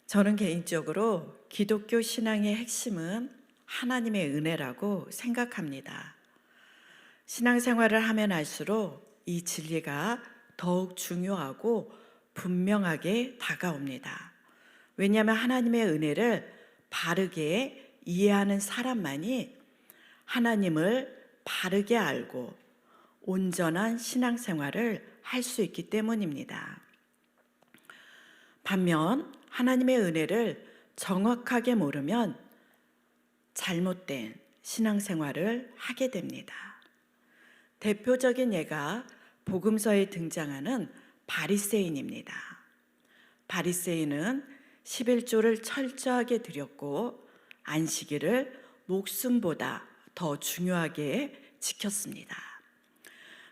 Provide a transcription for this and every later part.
저는 개인적으로 기독교 신앙의 핵심은 하나님의 은혜라고 생각합니다. 신앙생활을 하면 할수록 이 진리가 더욱 중요하고 분명하게 다가옵니다. 왜냐하면 하나님의 은혜를 바르게 이해하는 사람만이 하나님을 바르게 알고 온전한 신앙생활을 할 수 있기 때문입니다. 반면 하나님의 은혜를 정확하게 모르면 잘못된 신앙생활을 하게 됩니다. 대표적인 예가 복음서에 등장하는 바리새인입니다. 바리새인은 11조를 철저하게 드렸고 안식일을 목숨보다 더 중요하게 지켰습니다.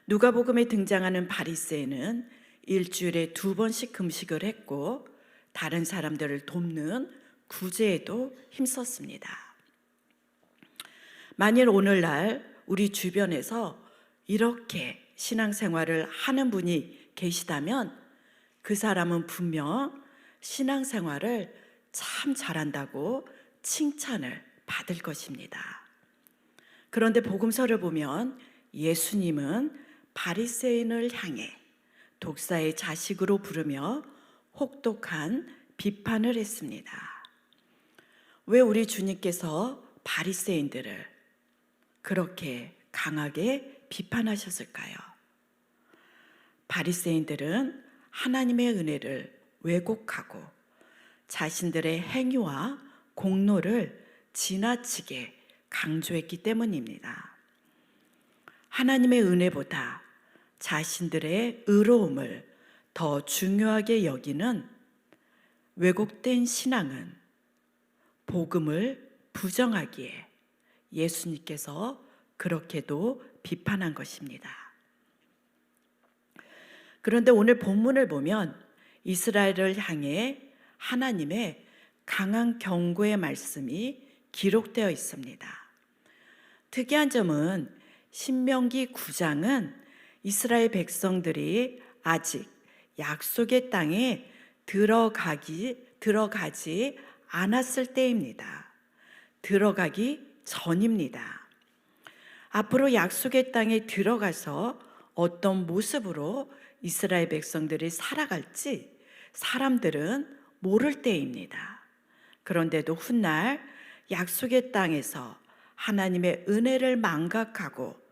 누가복음에 등장하는 바리새인은 일주일에 2번씩 금식을 했고 다른 사람들을 돕는 구제에도 힘썼습니다. 만일 오늘날 우리 주변에서 이렇게 신앙생활을 하는 분이 계시다면 그 사람은 분명 신앙생활을 참 잘한다고 칭찬을 받을 것입니다. 그런데 복음서를 보면 예수님은 바리새인을 향해 독사의 자식으로 부르며 혹독한 비판을 했습니다. 왜 우리 주님께서 바리새인들을 그렇게 강하게 비판하셨을까요? 바리새인들은 하나님의 은혜를 왜곡하고 자신들의 행위와 공로를 지나치게 강조했기 때문입니다. 하나님의 은혜보다 자신들의 의로움을 더 중요하게 여기는 왜곡된 신앙은 복음을 부정하기에 예수님께서 그렇게도 비판한 것입니다. 그런데 오늘 본문을 보면 이스라엘을 향해 하나님의 강한 경고의 말씀이 기록되어 있습니다. 특이한 점은 신명기 9장은 이스라엘 백성들이 아직 약속의 땅에 들어가지 않았을 때입니다. 들어가기 전입니다. 앞으로 약속의 땅에 들어가서 어떤 모습으로 이스라엘 백성들이 살아갈지 사람들은 모를 때입니다. 그런데도 훗날 약속의 땅에서 하나님의 은혜를 망각하고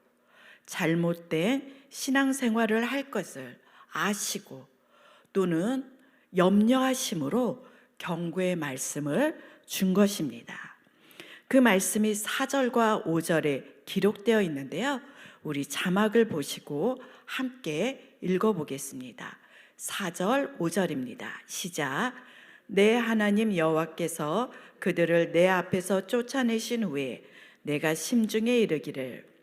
잘못된 신앙생활을 할 것을 아시고 또는 염려하심으로 경고의 말씀을 준 것입니다. 그 말씀이 4절과 5절에 기록되어 있는데요. 우리 자막을 보시고 함께 읽어보겠습니다. 4절, 5절입니다. 시작. 내 하나님 여호와께서 그들을 내 앞에서 쫓아내신 후에 내가 심중에 이르기를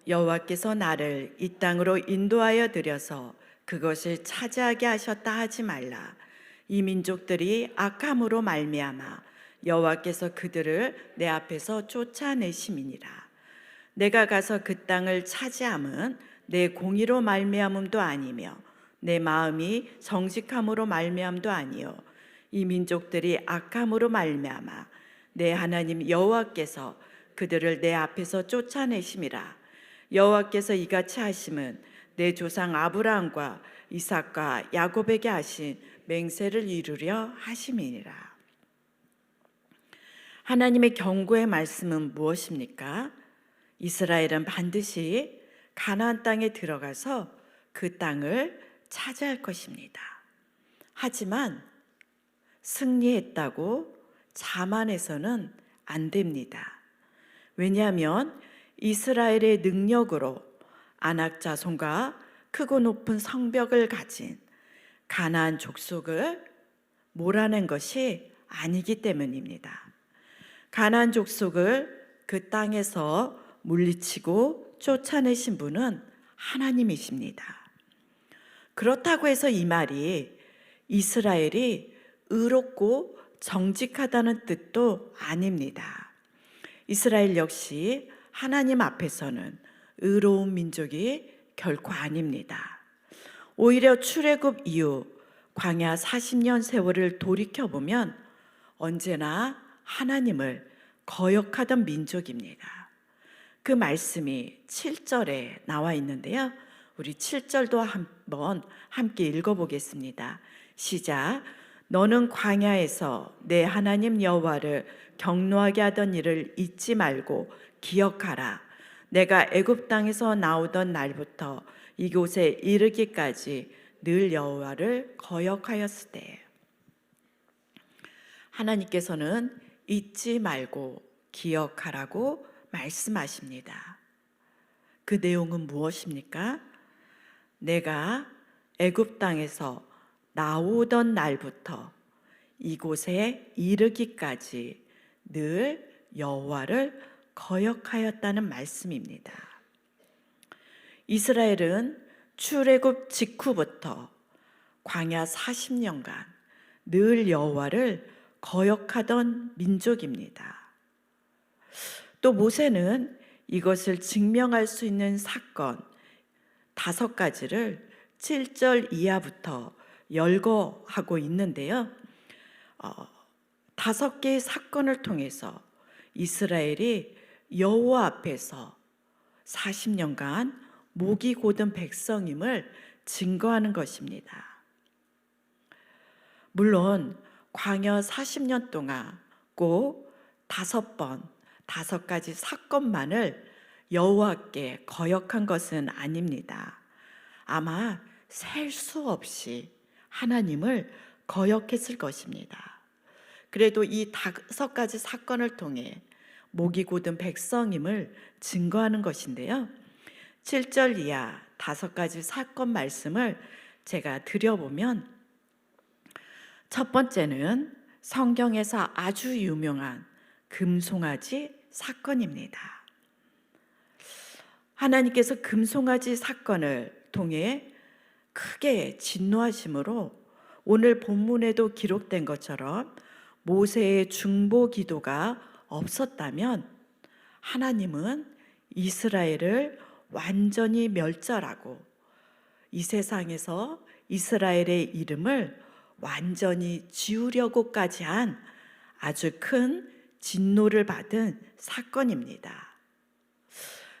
여호와께서 나를 이 땅으로 인도하여 들여서 그것을 차지하게 하셨다 하지 말라. 이 민족들이 악함으로 말미암아 여호와께서 그들을 내 앞에서 쫓아내심이니라. 내가 가서 그 땅을 차지함은 내 공의로 말미암음도 아니며 내 마음이 정직함으로 말미암도 아니요 이 민족들이 악함으로 말미암아 내 하나님 여호와께서 그들을 내 앞에서 쫓아내심이라. 여호와께서 이같이 하심은 내 조상 아브라함과 이삭과 야곱에게 하신 맹세를 이루려 하심이니라. 하나님의 경고의 말씀은 무엇입니까? 이스라엘은 반드시 가나안 땅에 들어가서 그 땅을 차지할 것입니다. 하지만 승리했다고 자만해서는 안 됩니다. 왜냐하면 이스라엘의 능력으로 아낙 자손과 크고 높은 성벽을 가진 가나안 족속을 몰아낸 것이 아니기 때문입니다. 가나안 족속을 그 땅에서 물리치고 쫓아내신 분은 하나님이십니다. 그렇다고 해서 이 말이 이스라엘이 의롭고 정직하다는 뜻도 아닙니다. 이스라엘 역시 하나님 앞에서는 의로운 민족이 결코 아닙니다. 오히려 출애굽 이후 광야 40년 세월을 돌이켜보면 언제나 하나님을 거역하던 민족입니다. 그 말씀이 7절에 나와 있는데요. 우리 7절도 한번 함께 읽어보겠습니다. 시작. 너는 광야에서 내 하나님 여호와를 경노하게 하던 일을 잊지 말고 기억하라. 내가 애굽 땅에서 나오던 날부터 이곳에 이르기까지 늘 여호와를 거역하였으되. 하나님께서는 잊지 말고 기억하라고 말씀하십니다. 그 내용은 무엇입니까? 내가 애굽 땅에서 나오던 날부터 이곳에 이르기까지 늘 여호와를 거역하였다는 말씀입니다. 이스라엘은 출애굽 직후부터 광야 40년간 늘 여호와를 거역하던 민족입니다. 또 모세는 이것을 증명할 수 있는 사건 5가지를 7절 이하부터 열거하고 있는데요. 5개의 사건을 통해서 이스라엘이 여호와 앞에서 40년간 목이 곧은 백성임을 증거하는 것입니다. 물론 광야 40년 동안 꼭 5가지 사건만을 여호와께 거역한 것은 아닙니다. 아마 셀 수 없이 하나님을 거역했을 것입니다. 그래도 이 5가지 사건을 통해 목이 곧은 백성임을 증거하는 것인데요. 7절 이하 5가지 사건 말씀을 제가 드려보면, 첫 번째는 성경에서 아주 유명한 금송아지 사건입니다. 하나님께서 금송아지 사건을 통해 크게 진노하심으로 오늘 본문에도 기록된 것처럼 모세의 중보 기도가 없었다면 하나님은 이스라엘을 완전히 멸절하고 이 세상에서 이스라엘의 이름을 완전히 지우려고까지 한 아주 큰 진노를 받은 사건입니다.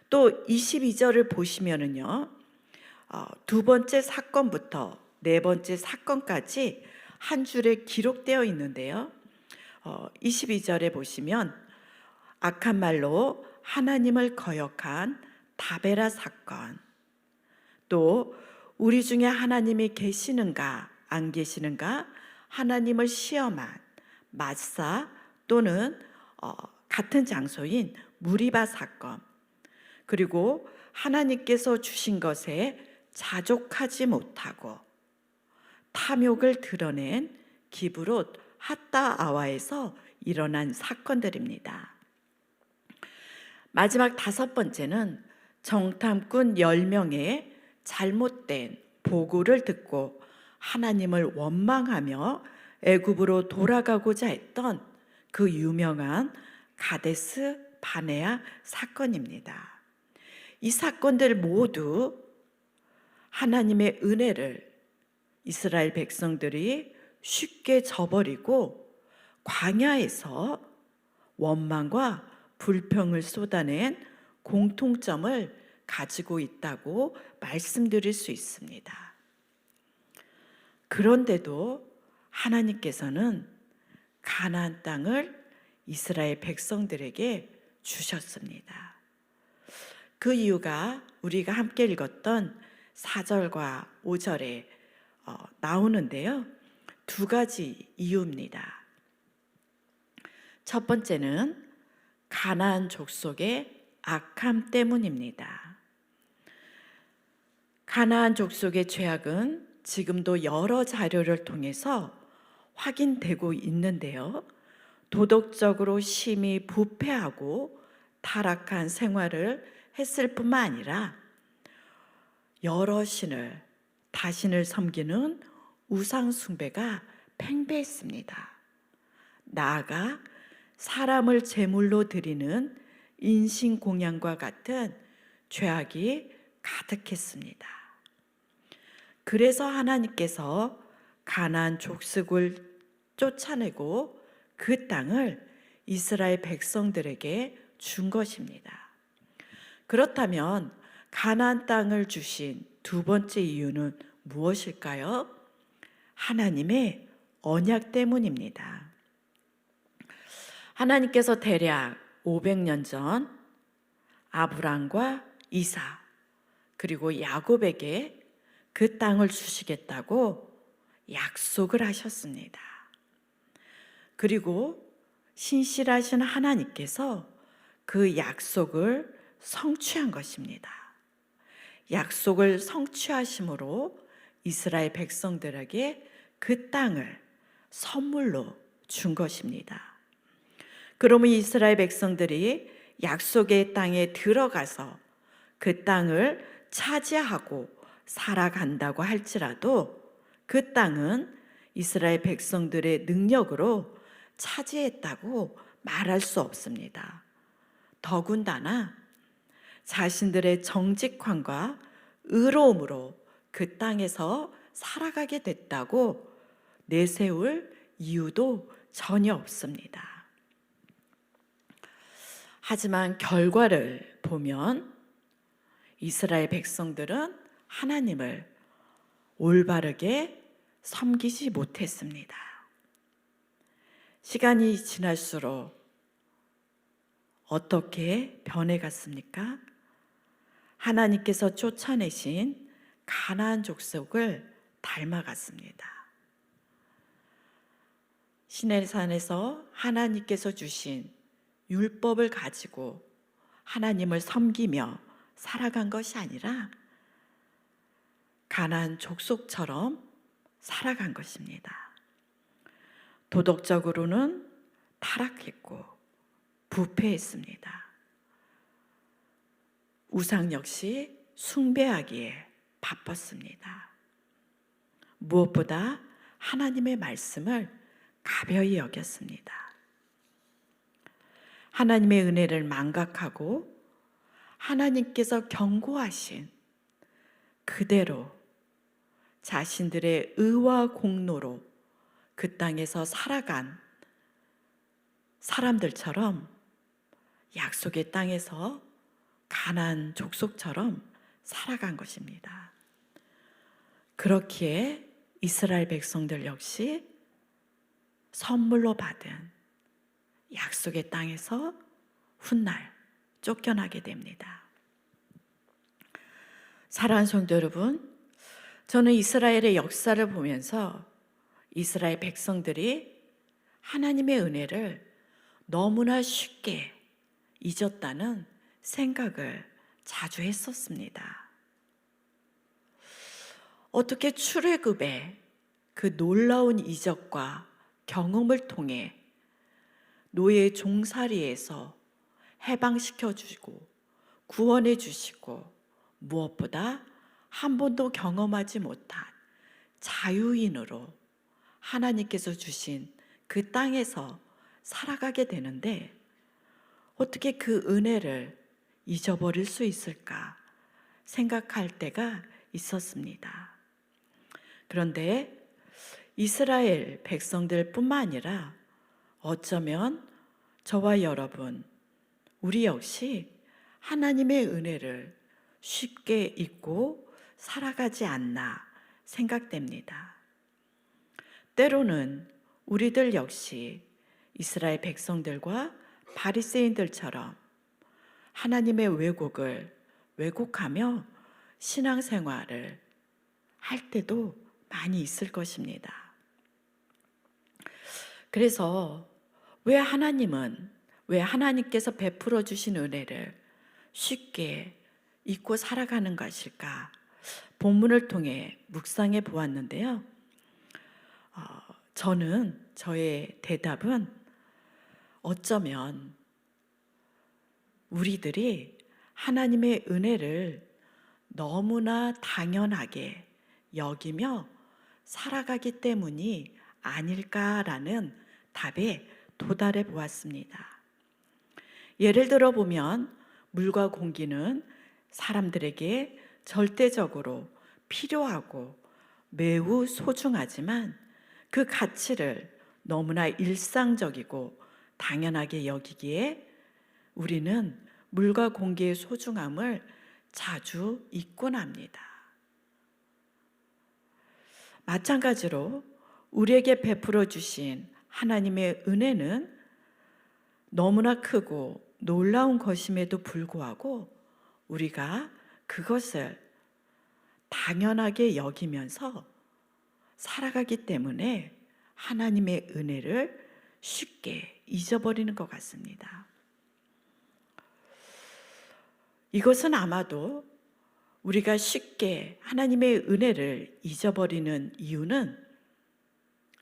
또 22절을 보시면은요, 2번째 사건부터 4번째 사건까지 한 줄에 기록되어 있는데요. 22절에 보시면 악한 말로 하나님을 거역한 다베라 사건, 또 우리 중에 하나님이 계시는가 안 계시는가 하나님을 시험한 마사 또는 같은 장소인 무리바 사건, 그리고 하나님께서 주신 것에 자족하지 못하고 탐욕을 드러낸 기브롯 핫다아와에서 일어난 사건들입니다. 마지막 5번째는 정탐꾼 10명의 잘못된 보고를 듣고 하나님을 원망하며 애굽으로 돌아가고자 했던 그 유명한 가데스 바네아 사건입니다. 이 사건들 모두 하나님의 은혜를 이스라엘 백성들이 쉽게 저버리고 광야에서 원망과 불평을 쏟아낸 공통점을 가지고 있다고 말씀드릴 수 있습니다. 그런데도 하나님께서는 가나안 땅을 이스라엘 백성들에게 주셨습니다. 그 이유가 우리가 함께 읽었던 4절과 5절에 나오는데요. 2가지 이유입니다. 첫 번째는 가나안 족속의 악함 때문입니다. 가나안 족속의 죄악은 지금도 여러 자료를 통해서 확인되고 있는데요. 도덕적으로 심히 부패하고 타락한 생활을 했을 뿐만 아니라 여러 신을 다신을 섬기는 우상 숭배가 팽배했습니다. 나아가 사람을 제물로 드리는 인신공양과 같은 죄악이 가득했습니다. 그래서 하나님께서 가나안 족속을 쫓아내고 그 땅을 이스라엘 백성들에게 준 것입니다. 그렇다면 가나안 땅을 주신 두 번째 이유는 무엇일까요? 하나님의 언약 때문입니다. 하나님께서 대략 500년 전 아브람과 이삭 그리고 야곱에게 그 땅을 주시겠다고 약속을 하셨습니다. 그리고 신실하신 하나님께서 그 약속을 성취한 것입니다. 약속을 성취하심으로 이스라엘 백성들에게 그 땅을 선물로 준 것입니다. 그러면 이스라엘 백성들이 약속의 땅에 들어가서 그 땅을 차지하고 살아간다고 할지라도 그 땅은 이스라엘 백성들의 능력으로 차지했다고 말할 수 없습니다. 더군다나 자신들의 정직함과 의로움으로 그 땅에서 살아가게 됐다고 내세울 이유도 전혀 없습니다. 하지만 결과를 보면 이스라엘 백성들은 하나님을 올바르게 섬기지 못했습니다. 시간이 지날수록 어떻게 변해갔습니까? 하나님께서 쫓아내신 가나안 족속을 닮아갔습니다. 시내산에서 하나님께서 주신 율법을 가지고 하나님을 섬기며 살아간 것이 아니라 가나안 족속처럼 살아간 것입니다. 도덕적으로는 타락했고 부패했습니다. 우상 역시 숭배하기에 바빴습니다. 무엇보다 하나님의 말씀을 가벼이 여겼습니다. 하나님의 은혜를 망각하고 하나님께서 경고하신 그대로 자신들의 의와 공로로 그 땅에서 살아간 사람들처럼 약속의 땅에서 가나안 족속처럼 살아간 것입니다. 그렇기에 이스라엘 백성들 역시 선물로 받은 약속의 땅에서 훗날 쫓겨나게 됩니다. 사랑하는 성도 여러분, 저는 이스라엘의 역사를 보면서 이스라엘 백성들이 하나님의 은혜를 너무나 쉽게 잊었다는 생각을 자주 했었습니다. 어떻게 출애굽의 그 놀라운 이적과 경험을 통해 노예 종살이에서 해방시켜 주시고 구원해 주시고 무엇보다 한 번도 경험하지 못한 자유인으로 하나님께서 주신 그 땅에서 살아가게 되는데 어떻게 그 은혜를 잊어버릴 수 있을까 생각할 때가 있었습니다. 그런데 이스라엘 백성들뿐만 아니라 어쩌면 저와 여러분, 우리 역시 하나님의 은혜를 쉽게 잊고 살아가지 않나 생각됩니다. 때로는 우리들 역시 이스라엘 백성들과 바리새인들처럼 하나님의 왜곡을 왜곡하며 신앙생활을 할 때도 많이 있을 것입니다. 그래서 왜 하나님께서 베풀어 주신 은혜를 쉽게 잊고 살아가는 것일까? 본문을 통해 묵상해 보았는데요. 저의 대답은 어쩌면 우리들이 하나님의 은혜를 너무나 당연하게 여기며 살아가기 때문이 아닐까라는 답에 도달해 보았습니다. 예를 들어 보면 물과 공기는 사람들에게 절대적으로 필요하고 매우 소중하지만 그 가치를 너무나 일상적이고 당연하게 여기기에 우리는 물과 공기의 소중함을 자주 잊곤 합니다. 마찬가지로 우리에게 베풀어 주신 하나님의 은혜는 너무나 크고 놀라운 것임에도 불구하고 우리가 그것을 당연하게 여기면서 살아가기 때문에 하나님의 은혜를 쉽게 잊어버리는 것 같습니다. 이것은 아마도 우리가 쉽게 하나님의 은혜를 잊어버리는 이유는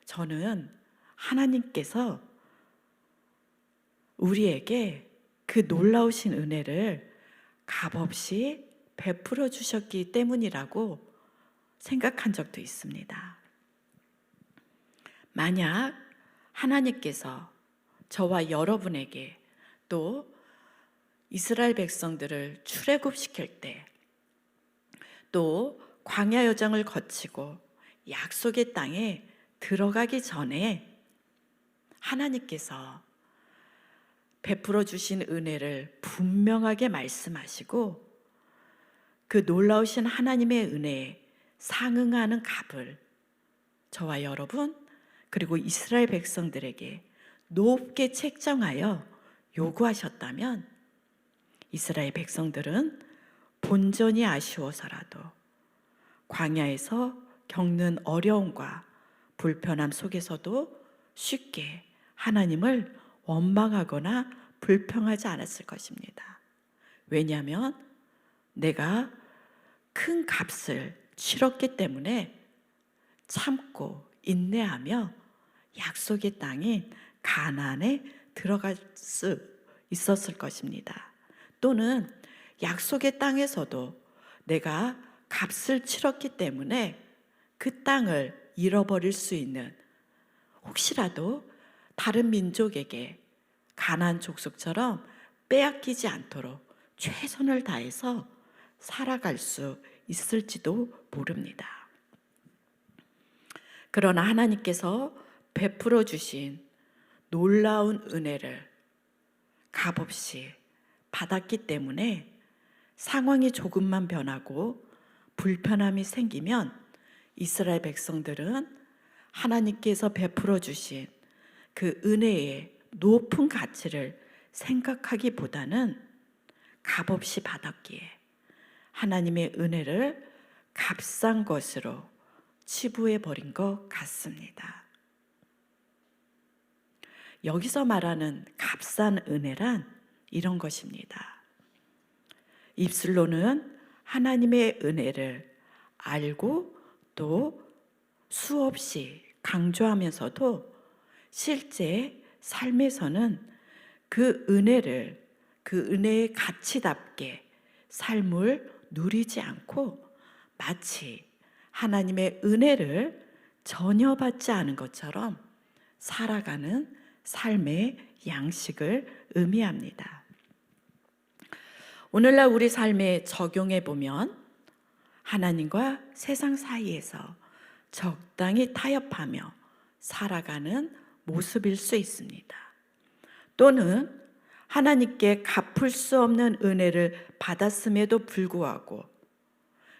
저는 하나님께서 우리에게 그 놀라우신 은혜를 값없이 베풀어 주셨기 때문이라고 생각한 적도 있습니다. 만약 하나님께서 저와 여러분에게 또 이스라엘 백성들을 출애굽시킬 때, 또 광야 여정을 거치고 약속의 땅에 들어가기 전에 하나님께서 베풀어 주신 은혜를 분명하게 말씀하시고 그 놀라우신 하나님의 은혜에 상응하는 값을 저와 여러분 그리고 이스라엘 백성들에게 높게 책정하여 요구하셨다면 이스라엘 백성들은 본전이 아쉬워서라도 광야에서 겪는 어려움과 불편함 속에서도 쉽게 하나님을 원망하거나 불평하지 않았을 것입니다. 왜냐하면 내가 큰 값을 치렀기 때문에 참고 인내하며 약속의 땅인 가나안에 들어갈 수 있었을 것입니다. 또는 약속의 땅에서도 내가 값을 치렀기 때문에 그 땅을 잃어버릴 수 있는, 혹시라도 다른 민족에게 가나안 족속처럼 빼앗기지 않도록 최선을 다해서 살아갈 수 있을지도 모릅니다. 그러나 하나님께서 베풀어 주신 놀라운 은혜를 값없이 받았기 때문에 상황이 조금만 변하고 불편함이 생기면 이스라엘 백성들은 하나님께서 베풀어 주신 그 은혜의 높은 가치를 생각하기보다는 값없이 받았기에 하나님의 은혜를 값싼 것으로 치부해 버린 것 같습니다. 여기서 말하는 값싼 은혜란 이런 것입니다. 입술로는 하나님의 은혜를 알고 또 수없이 강조하면서도 실제 삶에서는 그 은혜의 가치답게 삶을 누리지 않고 마치 하나님의 은혜를 전혀 받지 않은 것처럼 살아가는 삶의 양식을 의미합니다. 오늘날 우리 삶에 적용해 보면 하나님과 세상 사이에서 적당히 타협하며 살아가는 모습일 수 있습니다. 또는 하나님께 갚을 수 없는 은혜를 받았음에도 불구하고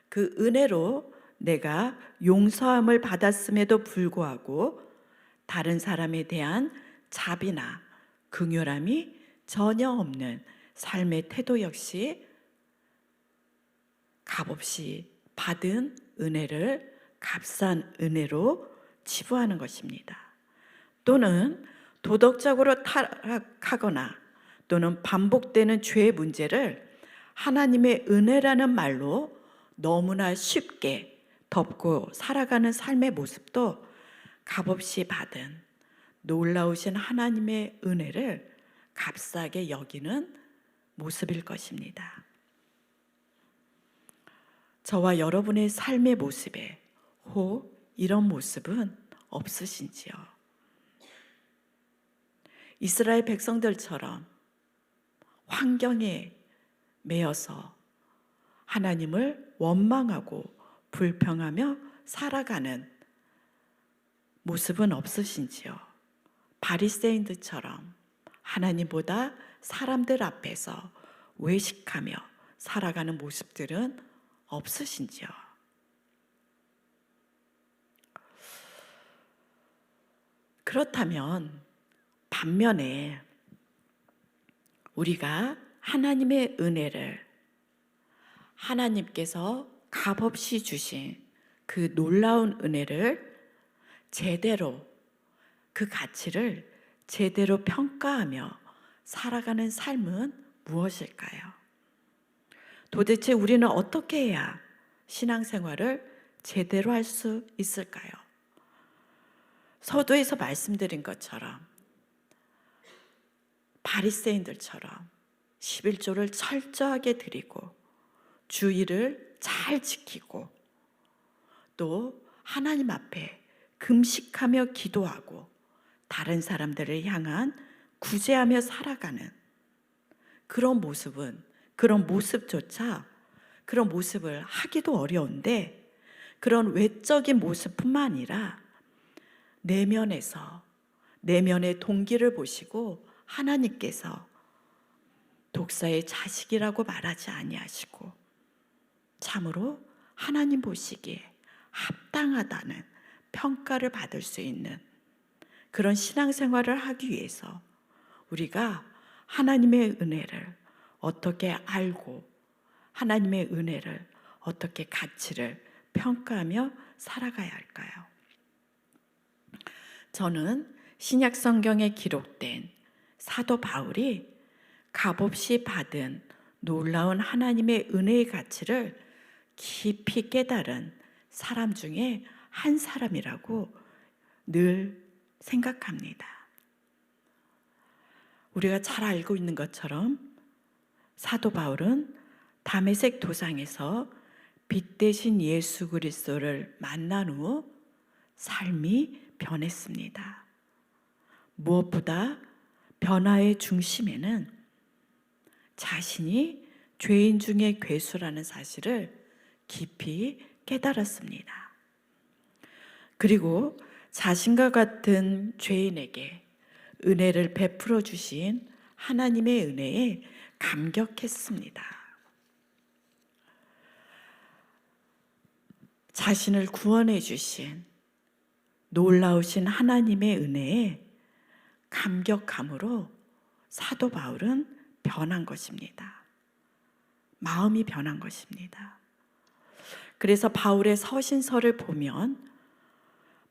그 은혜로 내가 용서함을 받았음에도 불구하고 다른 사람에 대한 자비나 긍휼함이 전혀 없는 삶의 태도 역시 값없이 받은 은혜를 값싼 은혜로 치부하는 것입니다. 또는 도덕적으로 타락하거나 또는 반복되는 죄의 문제를 하나님의 은혜라는 말로 너무나 쉽게 덮고 살아가는 삶의 모습도 값없이 받은 놀라우신 하나님의 은혜를 값싸게 여기는 모습일 것입니다. 저와 여러분의 삶의 모습에 혹 이런 모습은 없으신지요? 이스라엘 백성들처럼 환경에 매여서 하나님을 원망하고 불평하며 살아가는 모습은 없으신지요? 바리새인들처럼 하나님보다 사람들 앞에서 외식하며 살아가는 모습들은 없으신지요? 그렇다면 반면에 우리가 하나님의 은혜를, 하나님께서 값없이 주신 그 놀라운 은혜를 제대로, 그 가치를 제대로 평가하며 살아가는 삶은 무엇일까요? 도대체 우리는 어떻게 해야 신앙생활을 제대로 할 수 있을까요? 서두에서 말씀드린 것처럼 바리새인들처럼 11조를 철저하게 드리고 주의를 잘 지키고 또 하나님 앞에 금식하며 기도하고 다른 사람들을 향한 구제하며 살아가는 그런 모습은, 그런 모습조차, 그런 모습을 하기도 어려운데, 그런 외적인 모습뿐만 아니라 내면에서, 내면의 동기를 보시고 하나님께서 독사의 자식이라고 말하지 아니하시고 참으로 하나님 보시기에 합당하다는 평가를 받을 수 있는 그런 신앙생활을 하기 위해서 우리가 하나님의 은혜를 어떻게 알고 하나님의 은혜를 어떻게 가치를 평가하며 살아가야 할까요? 저는 신약 성경에 기록된 사도 바울이 값없이 받은 놀라운 하나님의 은혜의 가치를 깊이 깨달은 사람 중에 한 사람이라고 늘 생각합니다. 우리가 잘 알고 있는 것처럼 사도 바울은 다메섹 도상에서 빛 대신 예수 그리스도를 만난 후 삶이 변했습니다. 무엇보다 변화의 중심에는 자신이 죄인 중에 괴수라는 사실을 깊이 깨달았습니다. 그리고 자신과 같은 죄인에게 은혜를 베풀어 주신 하나님의 은혜에 감격했습니다. 자신을 구원해 주신 놀라우신 하나님의 은혜에 감격함으로 사도 바울은 변한 것입니다. 마음이 변한 것입니다. 그래서 바울의 서신서를 보면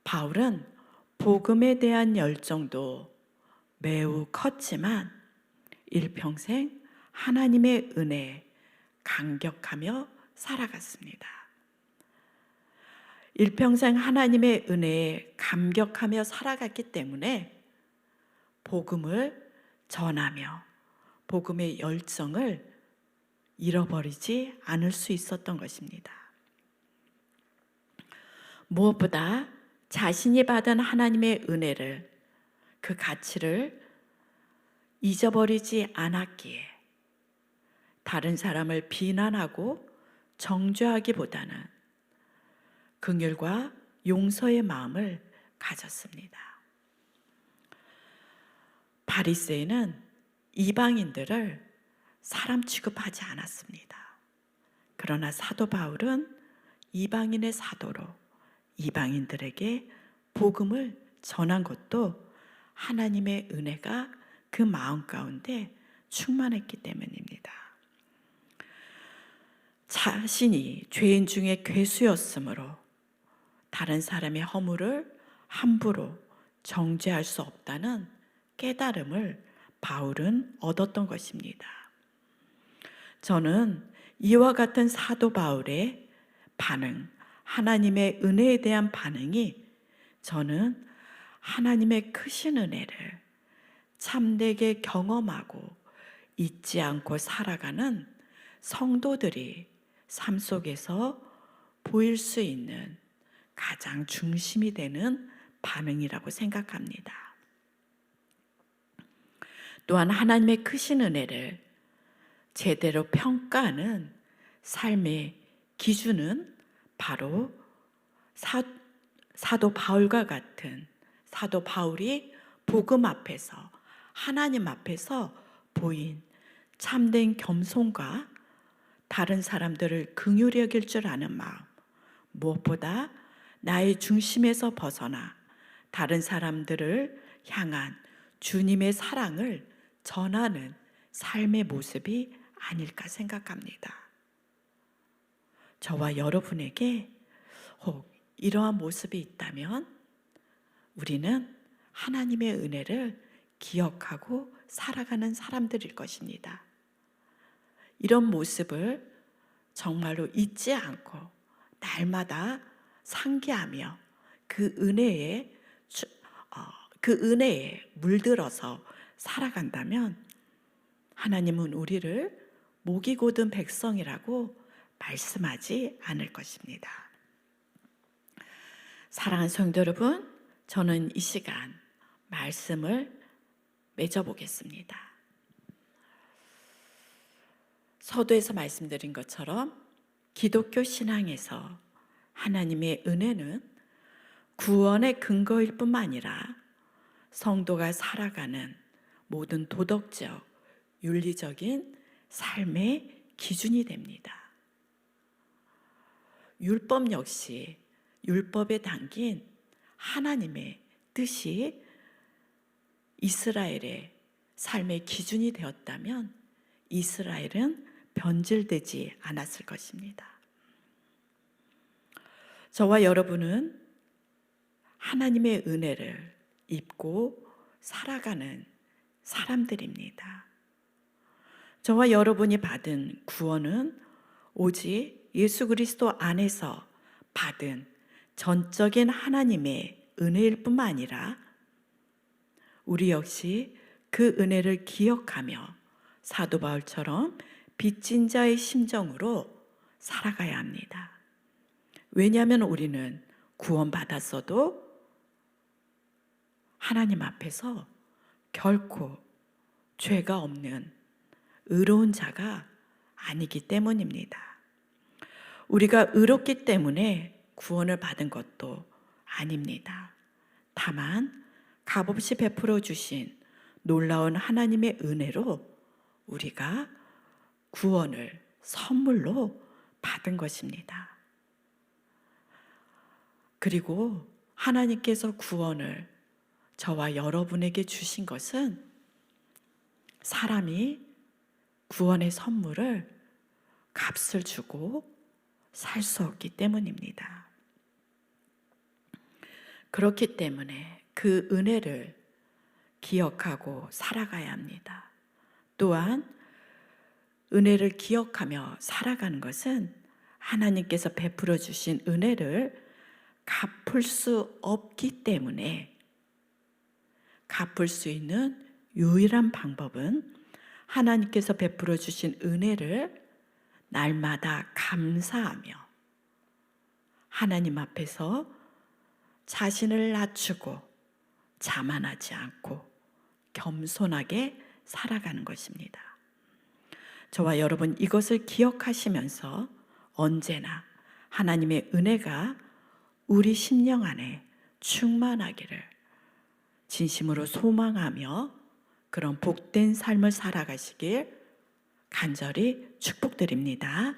바울은 복음에 대한 열정도 매우 컸지만 일평생 하나님의 은혜에 감격하며 살아갔습니다. 일평생 하나님의 은혜에 감격하며 살아갔기 때문에 복음을 전하며 복음의 열정을 잃어버리지 않을 수 있었던 것입니다. 무엇보다 자신이 받은 하나님의 은혜를, 그 가치를 잊어버리지 않았기에 다른 사람을 비난하고 정죄하기보다는 긍휼과 용서의 마음을 가졌습니다. 바리새인은 이방인들을 사람 취급하지 않았습니다. 그러나 사도 바울은 이방인의 사도로 이방인들에게 복음을 전한 것도 하나님의 은혜가 그 마음 가운데 충만했기 때문입니다. 자신이 죄인 중에 괴수였으므로 다른 사람의 허물을 함부로 정죄할 수 없다는 깨달음을 바울은 얻었던 것입니다. 저는 이와 같은 사도 바울의 반응, 하나님의 은혜에 대한 반응이 저는 하나님의 크신 은혜를 참되게 경험하고 잊지 않고 살아가는 성도들이 삶 속에서 보일 수 있는 가장 중심이 되는 반응이라고 생각합니다. 또한 하나님의 크신 은혜를 제대로 평가하는 삶의 기준은 바로 사도 바울과 같은 사도 바울이 복음 앞에서 하나님 앞에서 보인 참된 겸손과 다른 사람들을 긍휼히 여길 줄 아는 마음, 무엇보다 나의 중심에서 벗어나 다른 사람들을 향한 주님의 사랑을 전하는 삶의 모습이 아닐까 생각합니다. 저와 여러분에게 혹 이러한 모습이 있다면 우리는 하나님의 은혜를 기억하고 살아가는 사람들일 것입니다. 이런 모습을 정말로 잊지 않고 날마다 상기하며 그 은혜에 물들어서 살아간다면 하나님은 우리를 목이 곧은 백성이라고 말씀하지 않을 것입니다. 사랑하는 성도 여러분, 저는 이 시간 말씀을 맺어보겠습니다. 서두에서 말씀드린 것처럼 기독교 신앙에서 하나님의 은혜는 구원의 근거일 뿐만 아니라 성도가 살아가는 모든 도덕적, 윤리적인 삶의 기준이 됩니다. 율법 역시 율법에 담긴 하나님의 뜻이 이스라엘의 삶의 기준이 되었다면 이스라엘은 변질되지 않았을 것입니다. 저와 여러분은 하나님의 은혜를 입고 살아가는 사람들입니다. 저와 여러분이 받은 구원은 오직 예수 그리스도 안에서 받은 전적인 하나님의 은혜일 뿐만 아니라 우리 역시 그 은혜를 기억하며 사도 바울처럼 빚진 자의 심정으로 살아가야 합니다. 왜냐하면 우리는 구원받았어도 하나님 앞에서 결코 죄가 없는 의로운 자가 아니기 때문입니다. 우리가 의롭기 때문에 구원을 받은 것도 아닙니다. 다만 값없이 베풀어 주신 놀라운 하나님의 은혜로 우리가 구원을 선물로 받은 것입니다. 그리고 하나님께서 구원을 저와 여러분에게 주신 것은 사람이 구원의 선물을 값을 주고 살 수 없기 때문입니다. 그렇기 때문에 그 은혜를 기억하고 살아가야 합니다. 또한 은혜를 기억하며 살아가는 것은 하나님께서 베풀어 주신 은혜를 갚을 수 없기 때문에 갚을 수 있는 유일한 방법은 하나님께서 베풀어 주신 은혜를 날마다 감사하며 하나님 앞에서 자신을 낮추고 자만하지 않고 겸손하게 살아가는 것입니다. 저와 여러분 이것을 기억하시면서 언제나 하나님의 은혜가 우리 심령 안에 충만하기를 진심으로 소망하며 그런 복된 삶을 살아가시길 간절히 축복드립니다.